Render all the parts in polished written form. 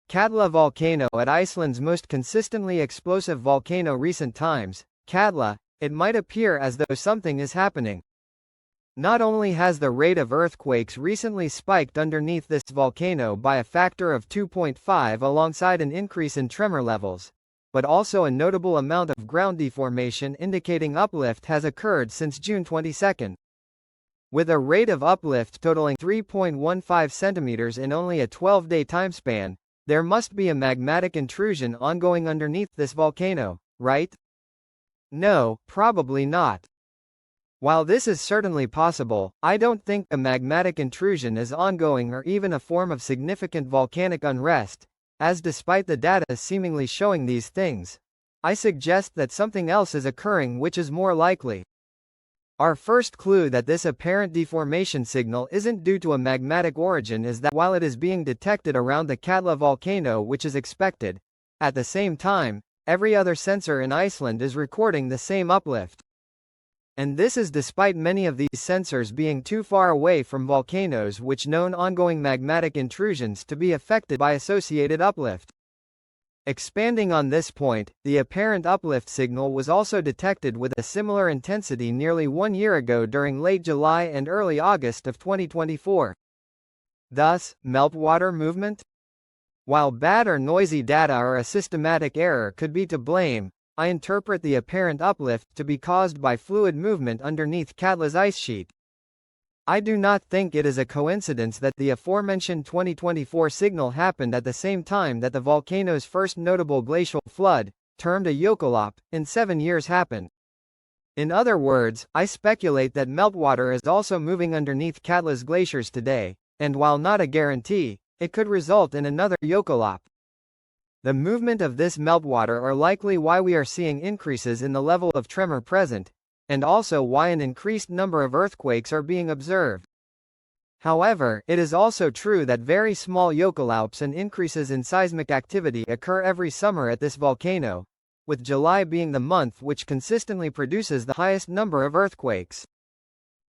Katla Volcano at Iceland's most consistently explosive volcano recent times, Katla, it might appear as though something is happening. Not only has the rate of earthquakes recently spiked underneath this volcano by a factor of 2.5 alongside an increase in tremor levels, but also a notable amount of ground deformation indicating uplift has occurred since June 22. With a rate of uplift totaling 3.15 centimeters in only a 12-day timespan, there must be a magmatic intrusion ongoing underneath this volcano, right? No, probably not. While this is certainly possible, I don't think a magmatic intrusion is ongoing or even a form of significant volcanic unrest, as despite the data seemingly showing these things, I suggest that something else is occurring which is more likely. Our first clue that this apparent deformation signal isn't due to a magmatic origin is that while it is being detected around the Katla volcano, which is expected, at the same time, every other sensor in Iceland is recording the same uplift. And this is despite many of these sensors being too far away from volcanoes which known ongoing magmatic intrusions to be affected by associated uplift. Expanding on this point, the apparent uplift signal was also detected with a similar intensity nearly 1 year ago during late July and early August of 2024. Thus, meltwater movement? While bad or noisy data or a systematic error could be to blame, I interpret the apparent uplift to be caused by fluid movement underneath Katla's ice sheet. I do not think it is a coincidence that the aforementioned 2024 signal happened at the same time that the volcano's first notable glacial flood, termed a Jökulhlaup, in 7 years happened. In other words, I speculate that meltwater is also moving underneath Katla's glaciers today, and while not a guarantee, it could result in another Jökulhlaup. The movement of this meltwater are likely why we are seeing increases in the level of tremor present, and also why an increased number of earthquakes are being observed. However, it is also true that very small Jökulhlaups and increases in seismic activity occur every summer at this volcano, with July being the month which consistently produces the highest number of earthquakes.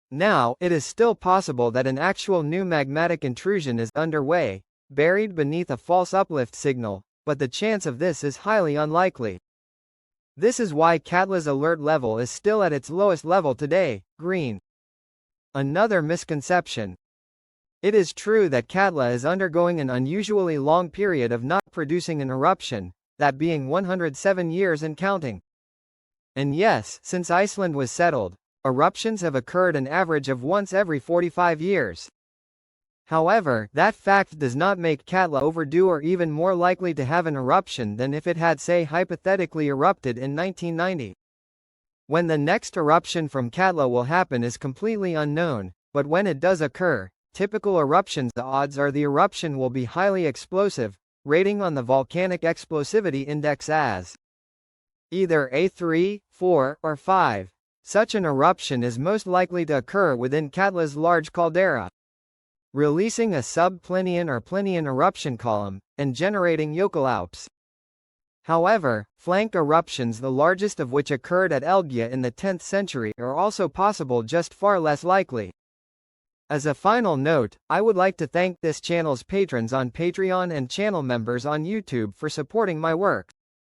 Now, it is still possible that an actual new magmatic intrusion is underway, buried beneath a false uplift signal, but the chance of this is highly unlikely. This is why Katla's alert level is still at its lowest level today, green. Another misconception. It is true that Katla is undergoing an unusually long period of not producing an eruption, that being 107 years and counting. And yes, since Iceland was settled, eruptions have occurred an average of once every 45 years. However, that fact does not make Katla overdue or even more likely to have an eruption than if it had, say, hypothetically erupted in 1990. When the next eruption from Katla will happen is completely unknown, but when it does occur, typical eruptions, the odds are the eruption will be highly explosive, rating on the Volcanic Explosivity Index as either a 3, 4, or 5. Such an eruption is most likely to occur within Katla's large caldera, releasing a sub-Plinian or Plinian eruption column, and generating Jökulhlaups. However, flank eruptions, the largest of which occurred at Elgja in the 10th century, are also possible, just far less likely. As a final note, I would like to thank this channel's patrons on Patreon and channel members on YouTube for supporting my work.